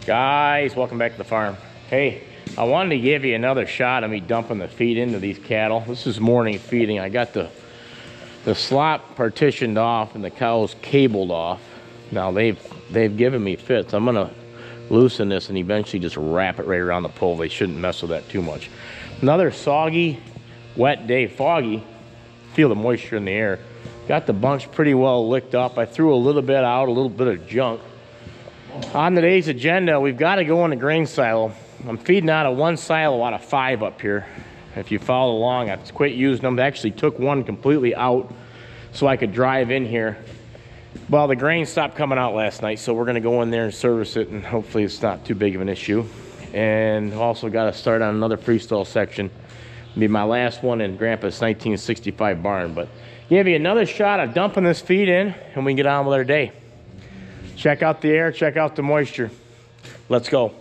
Guys, welcome back to the farm. Hey, I wanted to give you another shot of me dumping the feed into these cattle. This is morning feeding. I got the slop partitioned off and the cows cabled off. Now they've given me fits. I'm gonna loosen this and eventually just wrap it right around the pole. They shouldn't mess with that too much. Another soggy, wet day, foggy. Feel the moisture in the air. Got the bunks pretty well licked up. I threw a little bit out, a little bit of junk. On today's agenda, we've got to go in the grain silo. I'm feeding out of one silo out of 5 up here. If you follow along, I've quit using them. I actually took one completely out so I could drive in here. Well, the grain stopped coming out last night, so we're going to go in there and service it, and hopefully it's not too big of an issue. And also got to start on another freestall section. It'll be my last one in Grandpa's 1965 barn. But give you another shot of dumping this feed in, and we can get on with our day. Check out the air, check out the moisture. Let's go.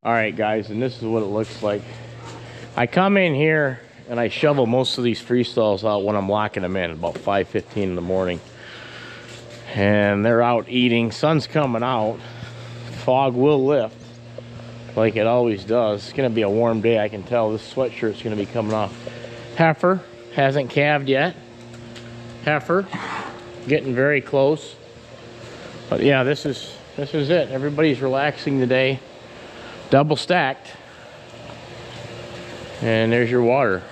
All right, guys, and this is what it looks like. I come in here and I shovel most of these freestalls out when I'm locking them in, about 5:15 in the morning. And they're out eating. Sun's coming out. Fog will lift like it always does. It's gonna be a warm day, I can tell. This sweatshirt's gonna be coming off. Heifer hasn't calved yet. Heifer getting very close. But yeah, this is it. Everybody's relaxing today. Double stacked, and there's your water.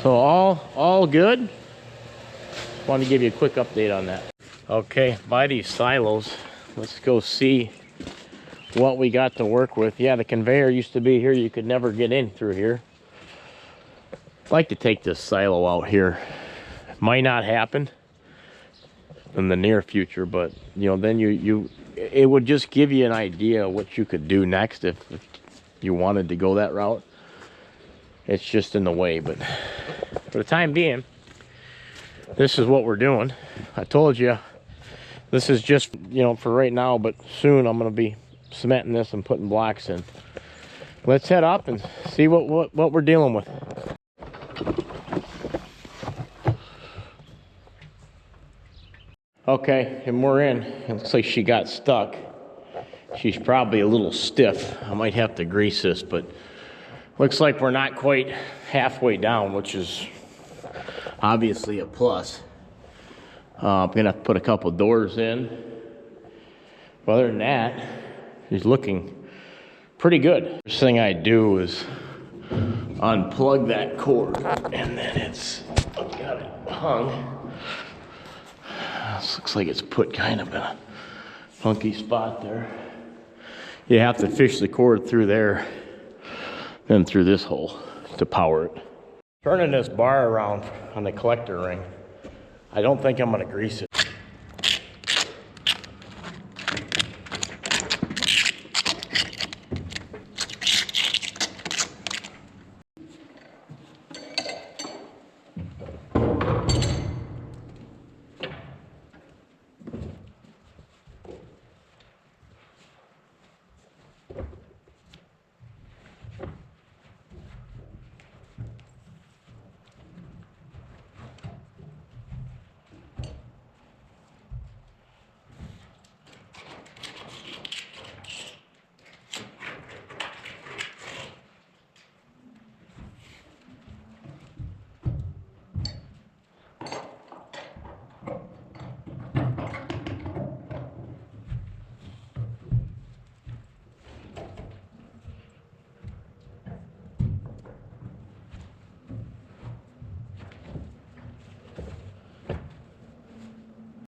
So all good. Want to give you a quick update on that. Okay, by these silos, let's go see what we got to work with. Yeah, the conveyor used to be here. You could never get in through here. I'd like to take this silo out here. Might not happen in the near future, but you know, then it would just give you an idea of what you could do next if you wanted to go that route. It's just in the way, but for the time being, this is what we're doing. I told you this is just, you know, for right now, but soon I'm going to be cementing this and putting blocks in. Let's head up and see what we're dealing with. Okay, and we're in. It looks like she got stuck. She's probably a little stiff. I might have to grease this, but looks like we're not quite halfway down, which is obviously a plus. I'm gonna have to put a couple doors in. But other than that, she's looking pretty good. First thing I do is unplug that cord, and then I've got it hung. This looks like it's put kind of in a funky spot there. You have to fish the cord through there, then through this hole to power it. Turning this bar around on the collector ring, I don't think I'm going to grease it.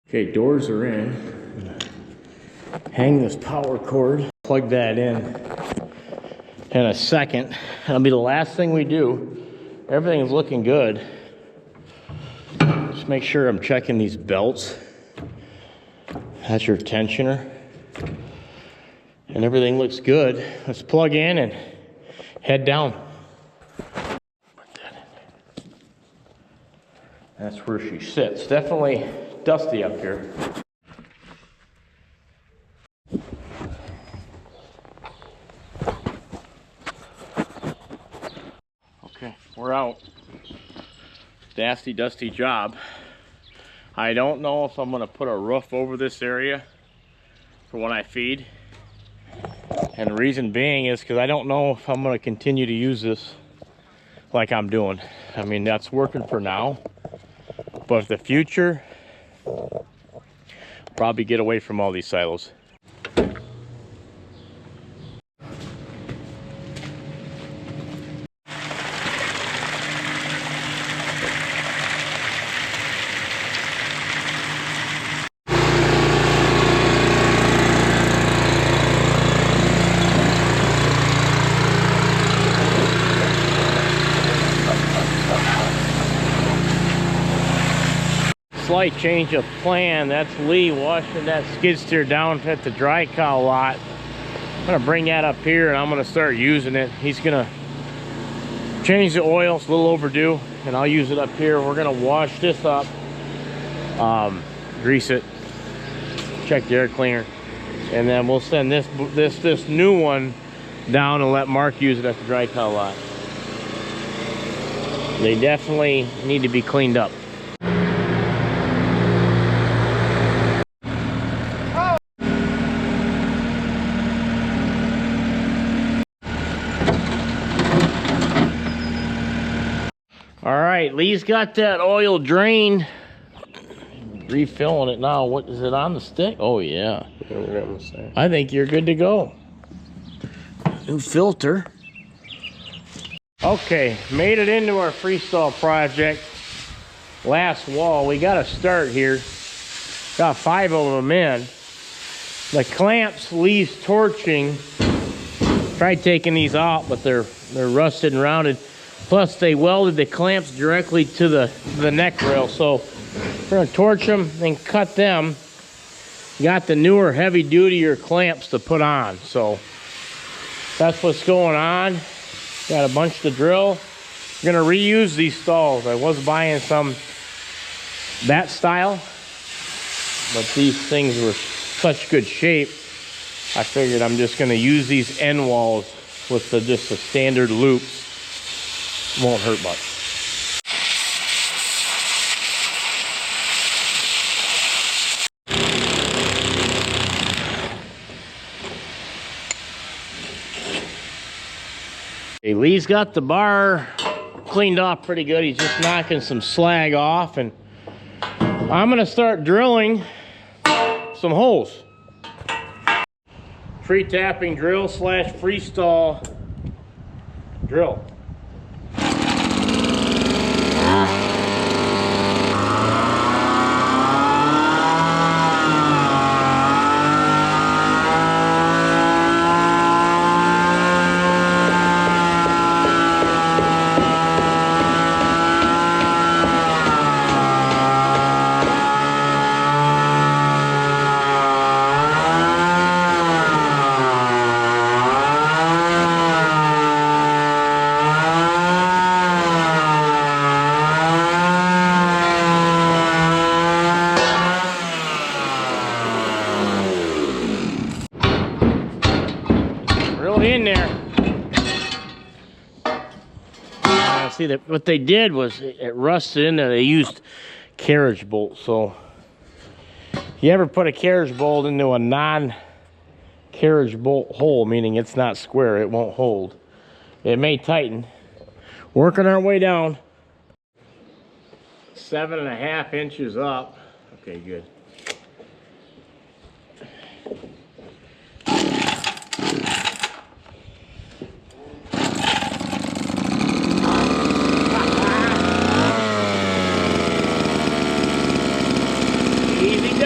Okay, doors are in. Hang this power cord, plug that in a second. That'll be the last thing we do. Everything's looking good. Just make sure I'm checking these belts. That's your tensioner. And everything looks good. Let's plug in and head down. That's where she sits. Definitely dusty up here. Okay, we're out. Nasty, dusty job. I don't know if I'm gonna put a roof over this area for when I feed. And the reason being is because I don't know if I'm gonna continue to use this like I'm doing. I mean, that's working for now. But for the future, probably get away from all these silos. Slight change of plan. That's Lee washing that skid steer down at the dry cow lot. I'm gonna bring that up here and I'm gonna start using it. He's gonna change the oil, it's a little overdue, and I'll use it up here. We're gonna wash this up, grease it, check the air cleaner, and then we'll send this new one down and let Mark use it at the dry cow lot. They definitely need to be cleaned up. All right, Lee's got that oil drained. Refilling it now. What is it on the stick? Oh yeah. I think you're good to go. New filter. Okay, made it into our freestall project. Last wall. We got to start here. Got 5 of them in. The clamps Lee's torching. Tried taking these out, but they're rusted and rounded. Plus, they welded the clamps directly to the neck rail. So we're gonna torch them and cut them. Got the newer, heavy-duty clamps to put on. So that's what's going on. Got a bunch to drill. We're gonna reuse these stalls. I was buying some that style, but these things were such good shape. I figured I'm just gonna use these end walls with just the standard loops. Won't hurt much. Okay, Lee's got the bar cleaned off pretty good. He's just knocking some slag off, and I'm gonna start drilling some holes. Free tapping drill / freestall drill. In there. See that what they did was it rusted in there. They used carriage bolts. So if you ever put a carriage bolt into a non-carriage bolt hole, meaning it's not square, it won't hold. It may tighten. Working our way down. 7.5 inches up. Okay, good. Easy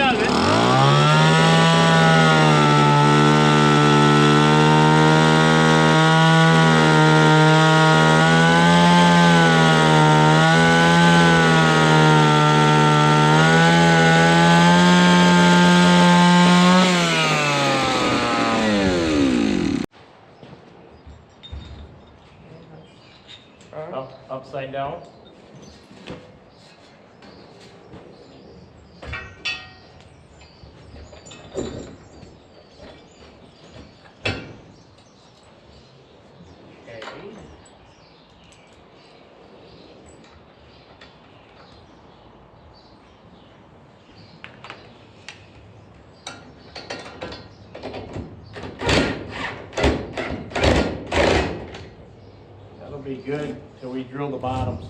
Upside down. That'll be good till we drill the bottoms.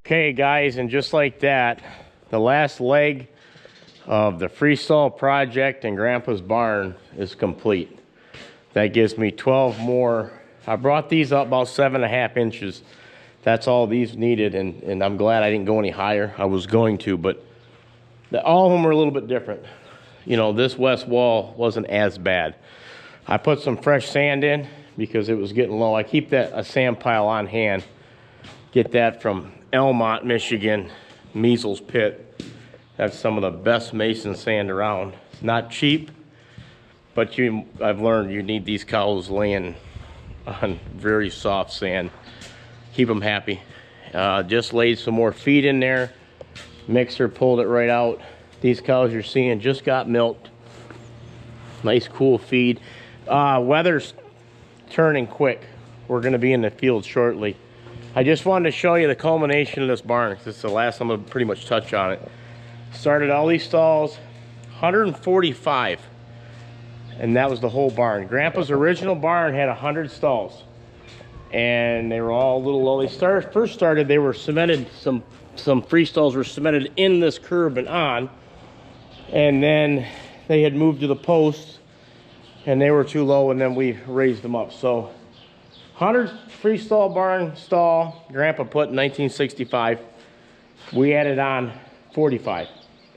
Okay guys, and just like that, the last leg of the freestall project in Grandpa's barn is complete. That gives me 12 more. I brought these up about 7.5 inches. That's all these needed, and I'm glad I didn't go any higher. I was going to, but all of them are a little bit different. You know, this west wall wasn't as bad. I put some fresh sand in because it was getting low. I keep a sand pile on hand. Get that from Elmont, Michigan, Measles Pit. That's some of the best mason sand around. It's not cheap, but I've learned you need these cows laying on very soft sand. Keep them happy. Just laid some more feed in there. Mixer pulled it right out. These cows you're seeing just got milked. Nice cool feed. Weather's turning quick. We're gonna be in the field shortly. I just wanted to show you the culmination of this barn, because this is the last I'm going to pretty much touch on it. Started all these stalls, 145, and that was the whole barn. Grandpa's original barn had 100 stalls, and they were all a little low. First started, they were cemented, some free stalls were cemented in this curb and on, and then they had moved to the posts, and they were too low, and then we raised them up. So 100 freestall barn stall Grandpa put in 1965. We added on 45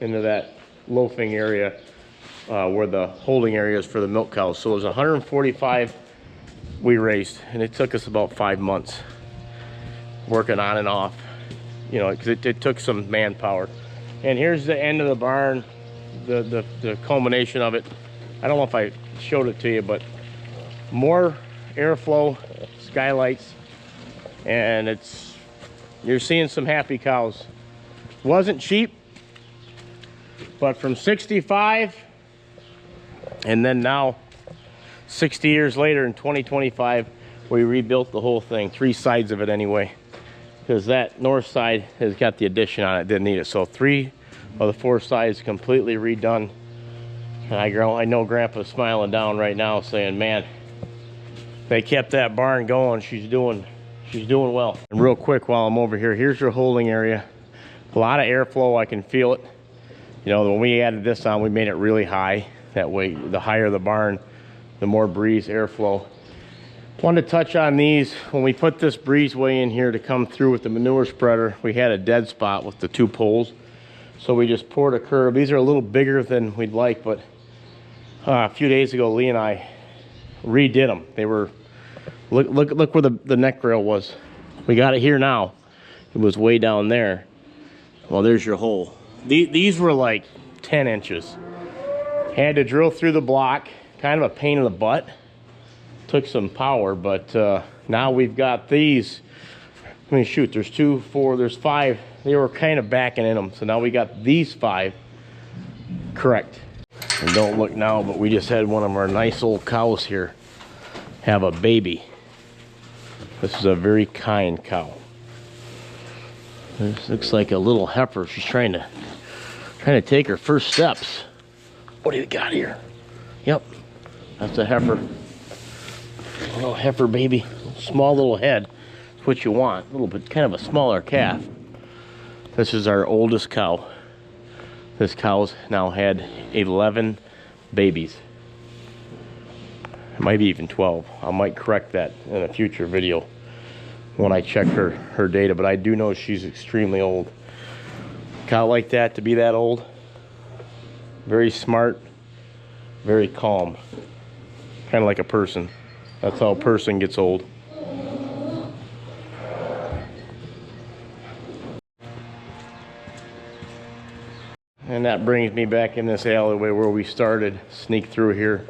into that loafing area where the holding area is for the milk cows. So it was 145 we raised, and it took us about 5 months working on and off, you know, because it took some manpower. And here's the end of the barn, the culmination of it. I don't know if I showed it to you, but more airflow, skylights, and you're seeing some happy cows. Wasn't cheap, but from 65 and then now 60 years later in 2025, we rebuilt the whole thing, 3 sides of it anyway, because that north side has got the addition on it, didn't need it. So 3 of the 4 sides completely redone. And I know Grandpa's smiling down right now saying, man, they kept that barn going. She's doing well. And real quick while I'm over here, here's your holding area. A lot of airflow, I can feel it. You know, when we added this on, we made it really high. That way, the higher the barn, the more breeze, airflow. Wanted to touch on these. When we put this breezeway in here to come through with the manure spreader, we had a dead spot with the 2 poles. So we just poured a curb. These are a little bigger than we'd like, but a few days ago, Lee and I redid them. They were, look where the neck rail was. We got it here now. It was way down there. Well, there's your hole. These were like 10 inches. Had to drill through the block. Kind of a pain in the butt. Took some power, but now we've got these I mean, shoot, there's 2, 4, there's 5. They were kind of backing in them. So now we got these 5 correct. And don't look now, but we just had one of our nice old cows here have a baby. This is a very kind cow. This looks like a little heifer. She's trying to take her first steps. What do you got here? Yep, that's a heifer. A little heifer baby, small little head. That's what you want. A little bit, kind of a smaller calf. This is our oldest cow. This cow's now had 11 babies. It might be even 12. I might correct that in a future video when I check her data, but I do know she's extremely old. Cow like that, to be that old, very smart, very calm, kind of like a person. That's how a person gets old. And that brings me back in this alleyway where we started. Sneak through here.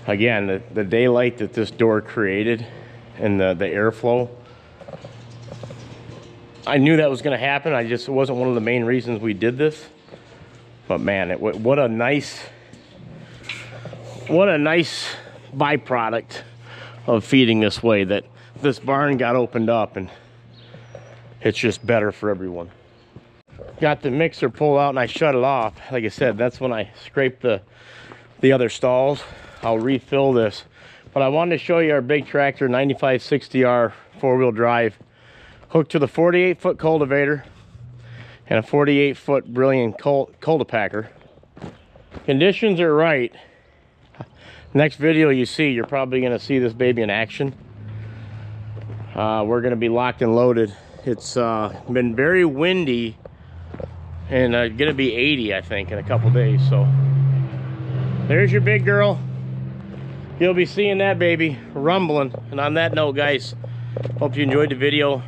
Again, the daylight that this door created and the airflow, I knew that was going to happen. It wasn't one of the main reasons we did this. But man, what a nice byproduct of feeding this way, that this barn got opened up, and it's just better for everyone. Got the mixer pulled out and I shut it off. Like I said, that's when I scraped the other stalls. I'll refill this. But I wanted to show you our big tractor 9560R 4-wheel drive, hooked to the 48-foot cultivator and a 48-foot Brilliant cultipacker. Conditions are right. Next video you see, you're probably going to see this baby in action. We're going to be locked and loaded. It's been very windy, and going to be 80, I think, in a couple days. So there's your big girl. You'll be seeing that baby rumbling. And on that note, guys, hope you enjoyed the video.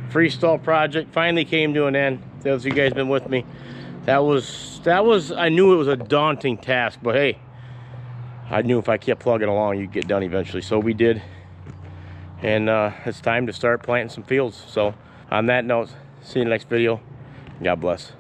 Freestall project finally came to an end. Those of you guys been with me, that was I knew it was a daunting task, but hey, I knew if I kept plugging along, you'd get done eventually. So we did, and it's time to start planting some fields. So on that note, see you in the next video. God bless.